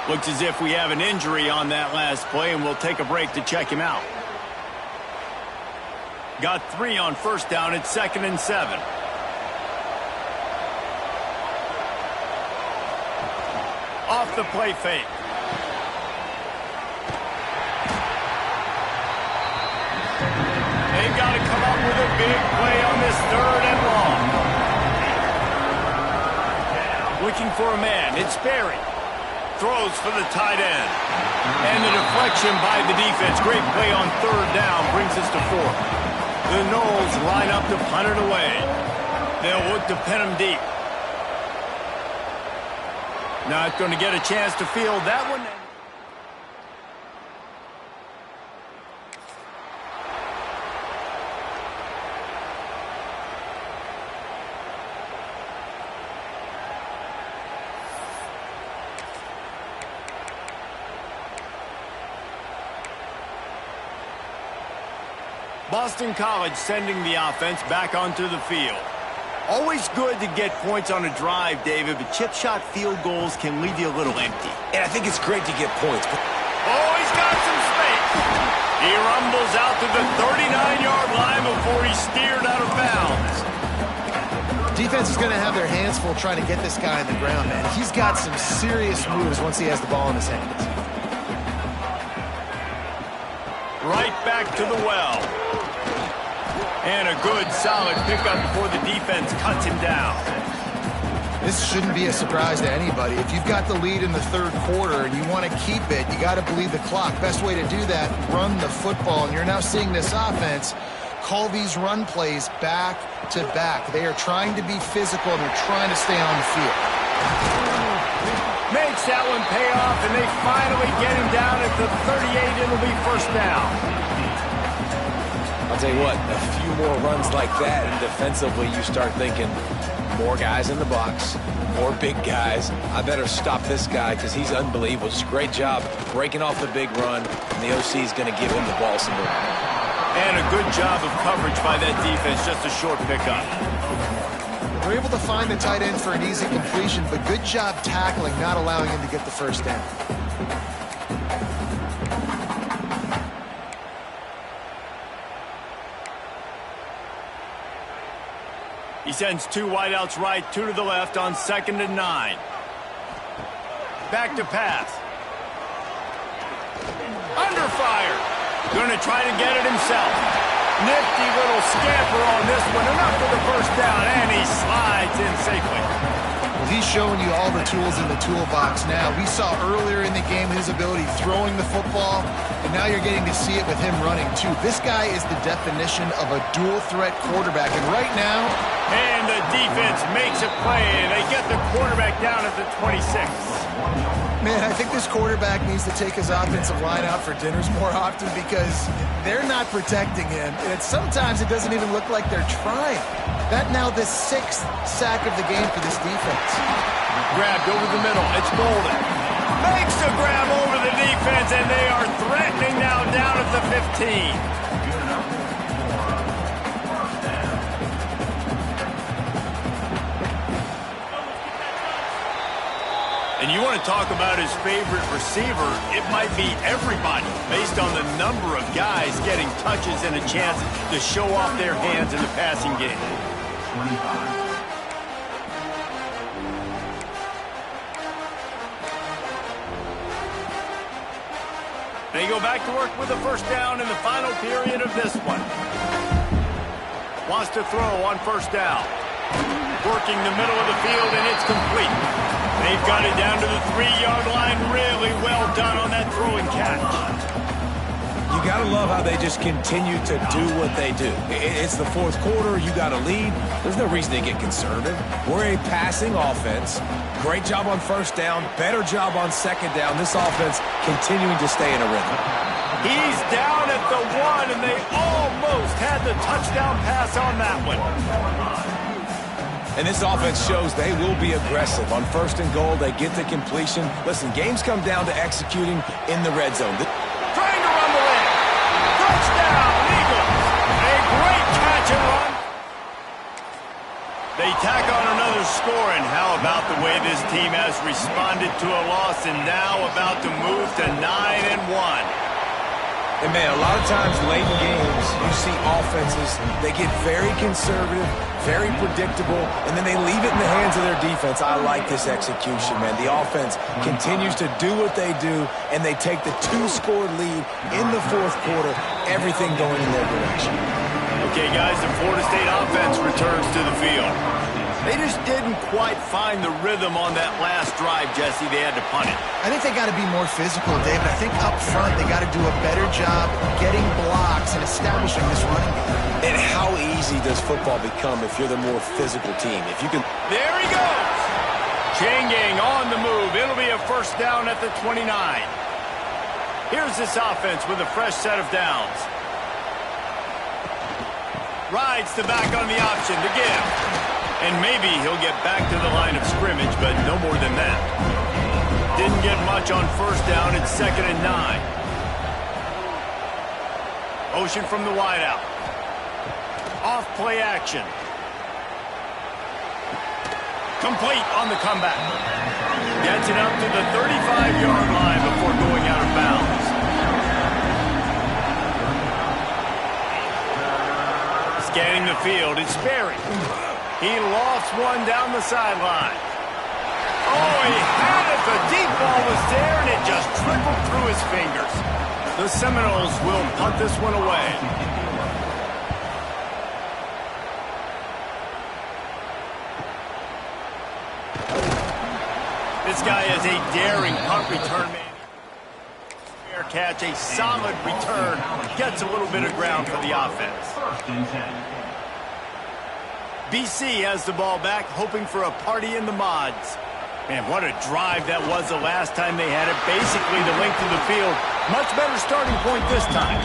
Looks as if we have an injury on that last play, and we'll take a break to check him out. Got 3 on 1st down. It's 2nd and 7. Off the play fake. They've got to come up with a big play on this 3rd and long. Looking for a man. It's Barry. Throws for the tight end. And the deflection by the defense. Great play on 3rd down. Brings us to 4th. The Knowles line up to punt it away. They'll look to pin him deep. Not going to get a chance to field that one. Boston College sending the offense back onto the field. Always good to get points on a drive, David, but chip shot field goals can leave you a little empty. And I think it's great to get points. Oh, he's got some space. He rumbles out to the 39-yard line before he's steered out of bounds. Defense is going to have their hands full trying to get this guy on the ground, man. He's got some serious moves once he has the ball in his hands. Right back to the well. And a good, solid pickup before the defense cuts him down. This shouldn't be a surprise to anybody. If you've got the lead in the 3rd quarter and you want to keep it, you got to bleed the clock. Best way to do that, run the football. And you're now seeing this offense call these run plays back to back. They are trying to be physical and they're trying to stay on the field. Makes that one pay off, and they finally get him down at the 38. It'll be 1st down. I'll tell you what, a few more runs like that, and defensively you start thinking, more guys in the box, more big guys. I better stop this guy because he's unbelievable. Just a great job breaking off the big run, and the OC is going to give him the ball some more. And a good job of coverage by that defense, just a short pickup. They're able to find the tight end for an easy completion, but good job tackling, not allowing him to get the 1st down. He sends 2 wideouts right, 2 to the left on 2nd and 9. Back to pass. Under fire. Going to try to get it himself. Nifty little scamper on this one. Enough for the 1st down, and he slides in safely. Well, he's showing you all the tools in the toolbox now. We saw earlier in the game his ability throwing the football, and now you're getting to see it with him running, too. This guy is the definition of a dual-threat quarterback, and right now... And the defense makes a play, and they get the quarterback down at the 26. Man, I think this quarterback needs to take his offensive line out for dinners more often because they're not protecting him. And sometimes it doesn't even look like they're trying. That now the 6th sack of the game for this defense. Grabbed over the middle. It's Bolden. Makes the grab over the defense, and they are threatening now down at the 15. And you want to talk about his favorite receiver, it might be everybody based on the number of guys getting touches and a chance to show off their hands in the passing game. 25. They go back to work with a first down in the final period of this one. Wants to throw on first down. Working the middle of the field, and it's complete. They've got it down to the 3-yard line. Really well done on that throw and catch. You got to love how they just continue to do what they do. It's the fourth quarter. You got a lead. There's no reason to get conservative. We're a passing offense. Great job on first down. Better job on second down. This offense continuing to stay in a rhythm. He's down at the 1, and they almost had the touchdown pass on that one. And this offense shows they will be aggressive. On first and goal, they get the completion. Listen, games come down to executing in the red zone. Trying to run the lane. Touchdown, Eagles. A great catch and run. They tack on another score, and how about the way this team has responded to a loss and now about to move to 9-1. And, man, a lot of times late in games, you see offenses, they get very conservative, very predictable, and then they leave it in the hands of their defense. I like this execution, man. The offense continues to do what they do, and they take the 2-score lead in the fourth quarter, everything going in their direction. Okay, guys, the Florida State offense returns to the field. They just didn't quite find the rhythm on that last drive, Jesse. They had to punt it. I think they got to be more physical, David. I think up front they got to do a better job getting blocks and establishing this running game. And how easy does football become if you're the more physical team? If you can... There he goes! Chain gang on the move. It'll be a first down at the 29. Here's this offense with a fresh set of downs. Rides the back on the option to give. And maybe he'll get back to the line of scrimmage, but no more than that. Didn't get much on first down. It's 2nd and 9. Motion from the wideout. Off play action. Complete on the comeback. Gets it up to the 35-yard line before going out of bounds. Scanning the field, it's Sperry. He lost one down the sideline. Oh, he had it. The deep ball was there, and it just trickled through his fingers. The Seminoles will punt this one away. This guy is a daring punt return man. Fair catch, a solid return. Gets a little bit of ground for the offense. 1st and 10. BC has the ball back, hoping for a party in the mods. Man, what a drive that was the last time they had it. Basically the length of the field. Much better starting point this time.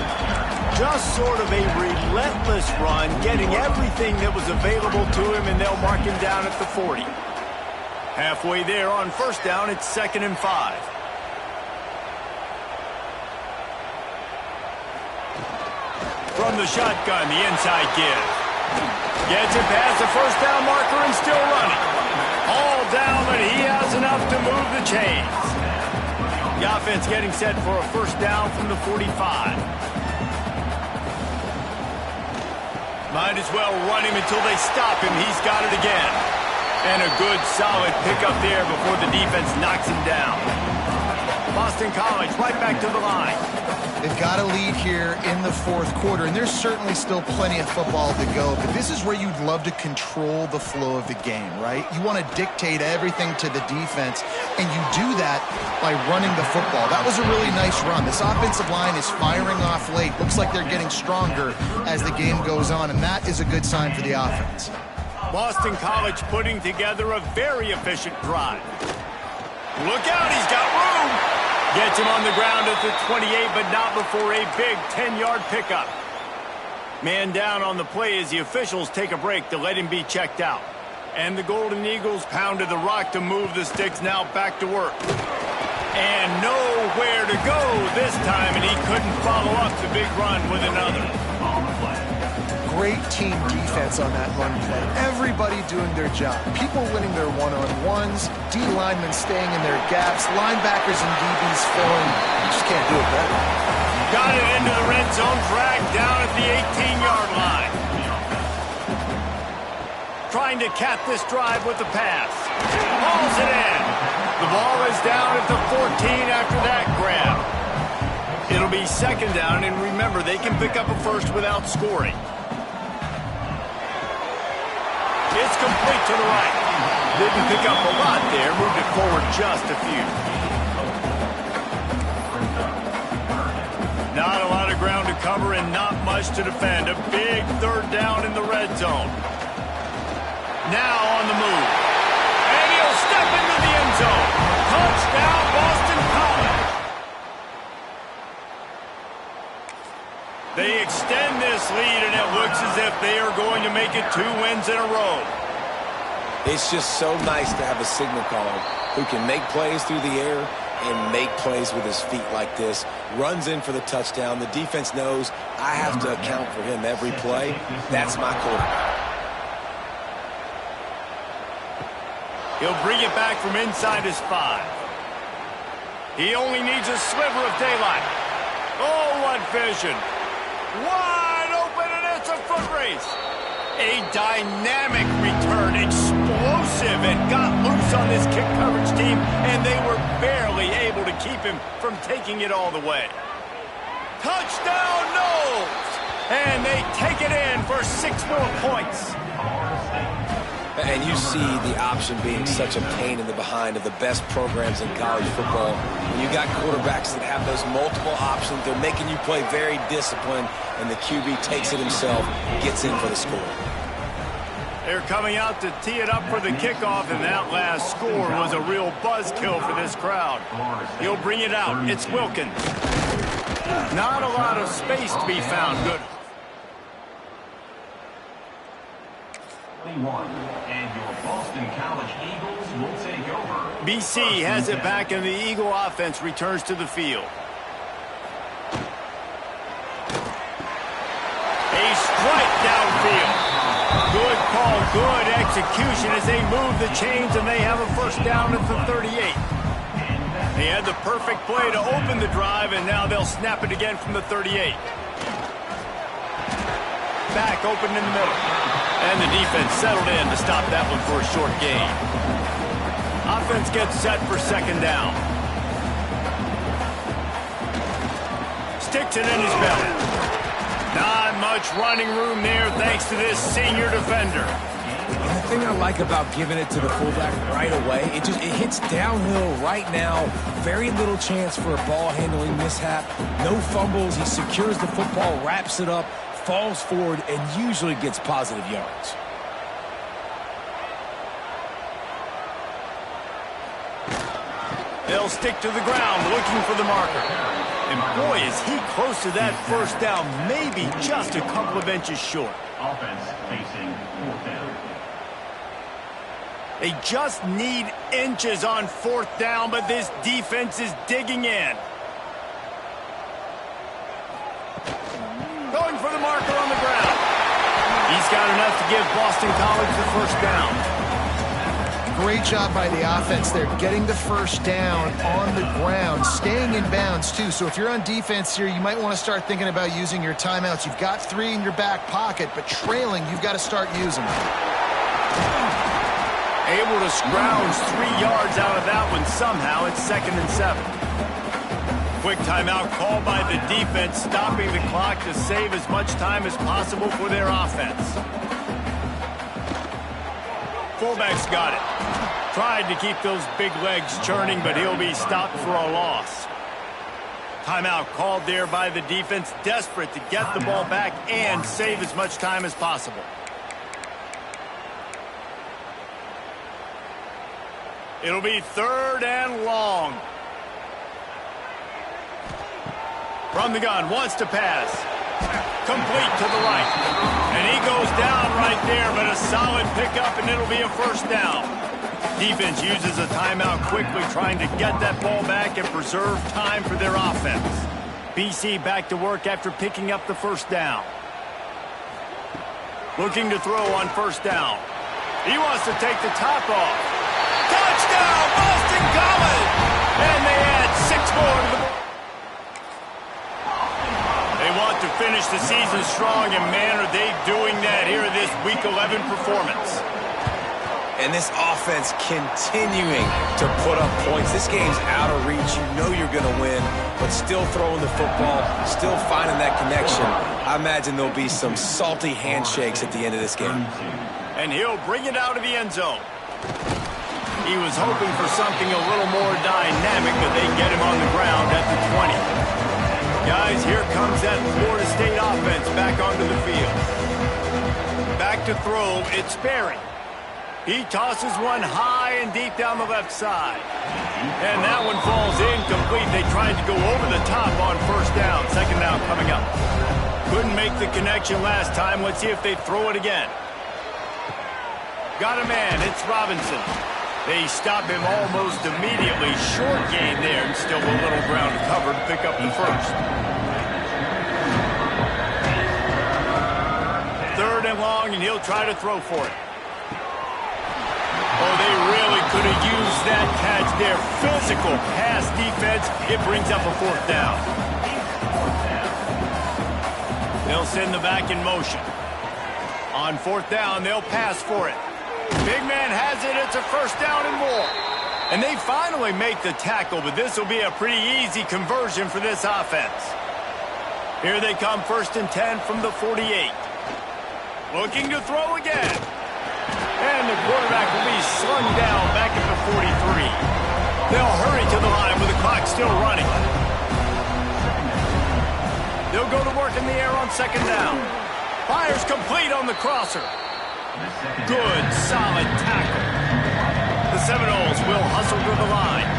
Just sort of a relentless run, getting everything that was available to him, and they'll mark him down at the 40. Halfway there on first down, it's 2nd and 5. From the shotgun, the inside give. Gets it past the first down marker and still running. All down, but he has enough to move the chains. The offense getting set for a first down from the 45. Might as well run him until they stop him. He's got it again. And a good, solid pickup there before the defense knocks him down. Boston College right back to the line. They've got a lead here in the fourth quarter, and there's certainly still plenty of football to go, but this is where you'd love to control the flow of the game, right? You want to dictate everything to the defense, and you do that by running the football. That was a really nice run. This offensive line is firing off late. Looks like they're getting stronger as the game goes on, and that is a good sign for the offense. Boston College putting together a very efficient drive. Look out, he's got room. Gets him on the ground at the 28, but not before a big 10-yard pickup. Man down on the play as the officials take a break to let him be checked out. And the Golden Eagles pounded the rock to move the sticks, now back to work. And nowhere to go this time, and he couldn't follow up the big run with another. Great team defense on that run play. Everybody doing their job. People winning their one-on-ones, D linemen staying in their gaps, linebackers and DBs filling. You just can't do it better. Got it into the red zone, dragged down at the 18-yard line. Trying to cap this drive with the pass. Hauls it in. The ball is down at the 14 after that grab. It'll be second down, and remember, they can pick up a first without scoring. It's complete to the right. Didn't pick up a lot there, moved it forward just a few. Not a lot of ground to cover and not much to defend. A big third down in the red zone. Now on the move. And he'll step into the end zone. Touchdown, Boston College. They extend this lead, and it looks as if they are going to make it 2 wins in a row. It's just so nice to have a signal caller who can make plays through the air and make plays with his feet like this. Runs in for the touchdown. The defense knows I have to account for him every play. That's my quarterback. He'll bring it back from inside his 5. He only needs a sliver of daylight. Oh, what vision. Wide open, and it's a foot race. A dynamic return, explosive, and got loose on this kick coverage team, and they were barely able to keep him from taking it all the way. Touchdown, Knowles! And they take it in for 6 more points. And you see the option being such a pain in the behind of the best programs in college football. When you got quarterbacks that have those multiple options, they're making you play very disciplined, and the QB takes it himself, gets in for the score. They're coming out to tee it up for the kickoff, and that last score was a real buzzkill for this crowd. He'll bring it out. It's Wilkins. Not a lot of space to be found. Good. And your Boston College Eagles will take over. BC has it back, and the Eagle offense returns to the field. A strike downfield. Good call, good execution as they move the chains, and they have a first down at the 38. They had the perfect play to open the drive, and now they'll snap it again from the 38. Back open in the middle. And the defense settled in to stop that one for a short gain. Offense gets set for second down. Sticks it in his belly. Not much running room there thanks to this senior defender. And the thing I like about giving it to the fullback right away, it hits downhill right now. Very little chance for a ball handling mishap. No fumbles. He secures the football, wraps it up, falls forward, and usually gets positive yards. They'll stick to the ground looking for the marker. And boy, is he close to that first down, maybe just a couple of inches short. Offense facing 4th down. They just need inches on 4th down, but this defense is digging in. Going for the marker on the ground. He's got enough to give Boston College the first down. Great job by the offense there, getting the first down on the ground, staying in bounds too. So if you're on defense here, you might want to start thinking about using your timeouts. You've got 3 in your back pocket, but trailing, you've got to start using them. Able to scrounge 3 yards out of that one somehow. It's 2nd and 7. Quick timeout called by the defense, stopping the clock to save as much time as possible for their offense. Fullback's got it. Tried to keep those big legs churning, but he'll be stopped for a loss. Timeout called there by the defense, desperate to get the ball back and save as much time as possible. It'll be 3rd and long. From the gun, wants to pass. complete to the right. And he goes down right there, but a solid pickup, and it'll be a first down. Defense uses a timeout quickly, trying to get that ball back and preserve time for their offense. BC back to work after picking up the first down. Looking to throw on first down. He wants to take the top off. Touchdown, Boston College! And they add 6 more to the board. They want to finish the season strong, and man, are they doing that here in this Week 11 performance. And this offense continuing to put up points. This game's out of reach. You know you're going to win, but still throwing the football, still finding that connection. I imagine there'll be some salty handshakes at the end of this game. And he'll bring it out of the end zone. He was hoping for something a little more dynamic, but they get him on the ground at the 20. Guys, here comes that Florida State offense back onto the field. Back to throw, it's Sperry. He tosses one high and deep down the left side. And that one falls incomplete. They tried to go over the top on first down. Second down coming up. Couldn't make the connection last time. Let's see if they throw it again. Got a man. It's Robinson. They stop him almost immediately. Short gain there, and still a little ground covered to pick up the first. 3rd and long, and he'll try to throw for it. Oh, they really could have used that catch there. Physical pass defense. It brings up a 4th down. They'll send the back in motion. On 4th down, they'll pass for it. Big man has it. It's a first down and more. And they finally make the tackle, but this will be a pretty easy conversion for this offense. Here they come, 1st and 10 from the 48. Looking to throw again. And the quarterback will be slung down back at the 43. They'll hurry to the line with the clock still running. They'll go to work in the air on 2nd down. Fires complete on the crosser. Good, solid tackle. The Seminoles will hustle to the line.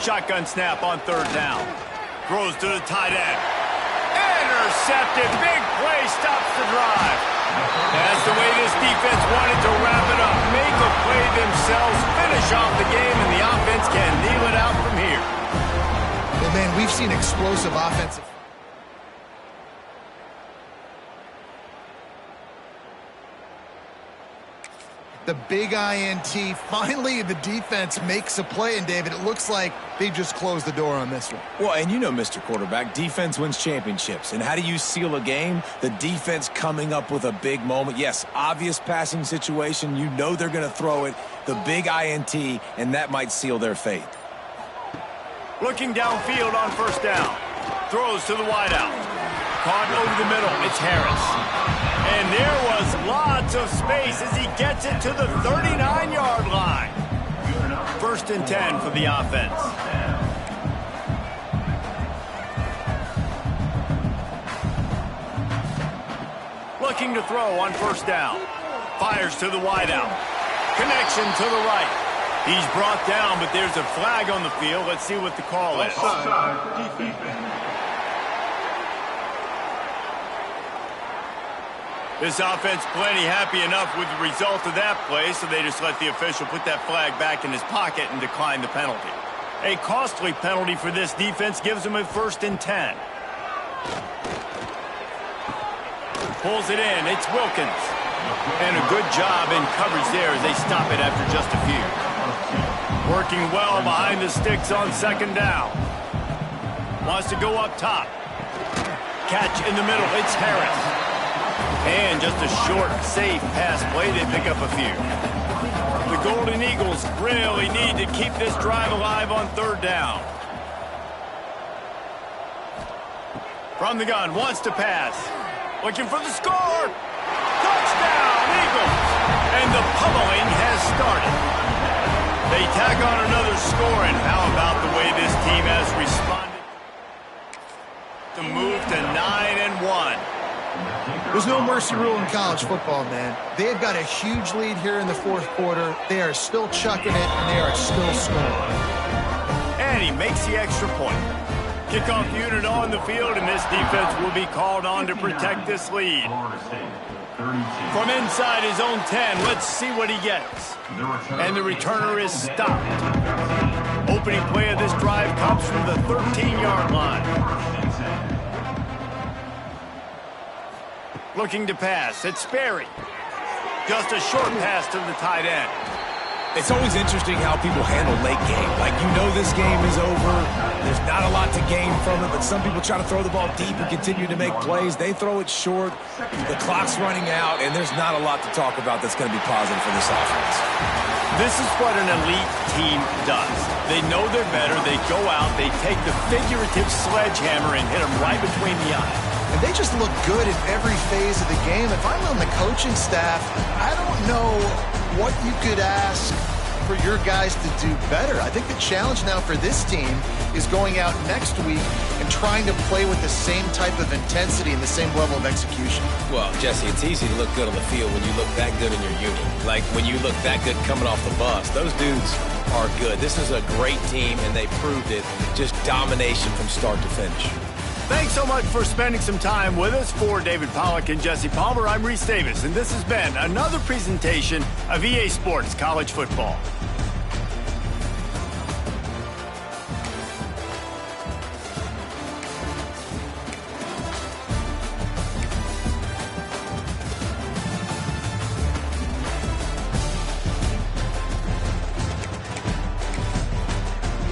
Shotgun snap on 3rd down. Throws to the tight end. Intercepted. Big play stops the drive. That's the way this defense wanted to wrap it up. Make a play themselves, finish off the game, and the offense can kneel it out from here. Well, man, we've seen explosive offensive. The big INT. Finally, the defense makes a play, and David, it looks like they just closed the door on this one. Well, and you know, Mr. Quarterback, defense wins championships. And how do you seal a game? The defense coming up with a big moment. Yes, obvious passing situation. You know they're going to throw it. The big INT, and that might seal their fate. Looking downfield on 1st down. Throws to the wideout. Caught over the middle. It's Harris. And there was lots of space as he gets it to the 39-yard line. 1st and 10 for the offense. Looking to throw on 1st down. Fires to the wideout. Connection to the right. He's brought down, but there's a flag on the field. Let's see what the call is. This offense plenty happy enough with the result of that play, so they just let the official put that flag back in his pocket and decline the penalty. A costly penalty for this defense gives them a 1st and 10. Pulls it in. It's Wilkins. And a good job in coverage there as they stop it after just a few. Working well behind the sticks on 2nd down. Wants to go up top. Catch in the middle. It's Harris. And just a short, safe pass play. They pick up a few. The Golden Eagles really need to keep this drive alive on 3rd down. From the gun, wants to pass. Looking for the score. Touchdown, Eagles. And the pummeling has started. They tack on another score, and how about the way this team has responded to move to 9-1. There's no mercy rule in college football, man. They've got a huge lead here in the 4th quarter. They are still chucking it, and they are still scoring. And and he makes the extra point. Kickoff unit on the field, and this defense will be called on to protect this lead. From inside his own 10, let's see what he gets. And the returner is stopped. Opening play of this drive comes from the 13-yard line. Looking to pass, it's Sperry. Just a short pass to the tight end. It's always interesting how people handle late game. Like, you know this game is over. There's not a lot to gain from it, but some people try to throw the ball deep and continue to make plays. They throw it short. The clock's running out, and there's not a lot to talk about that's going to be positive for this offense. This is what an elite team does. They know they're better. They go out. They take the figurative sledgehammer and hit them right between the eyes. And they just look good in every phase of the game. If I'm on the coaching staff, I don't know what you could ask for your guys to do better. I think the challenge now for this team is going out next week and trying to play with the same type of intensity and the same level of execution. Well, Jesse, it's easy to look good on the field when you look that good in your unit. Like when you look that good coming off the bus. Those dudes are good. This is a great team, and they proved it. Just domination from start to finish. Thanks so much for spending some time with us. For David Pollack and Jesse Palmer, I'm Reese Davis, and this has been another presentation of EA Sports College Football.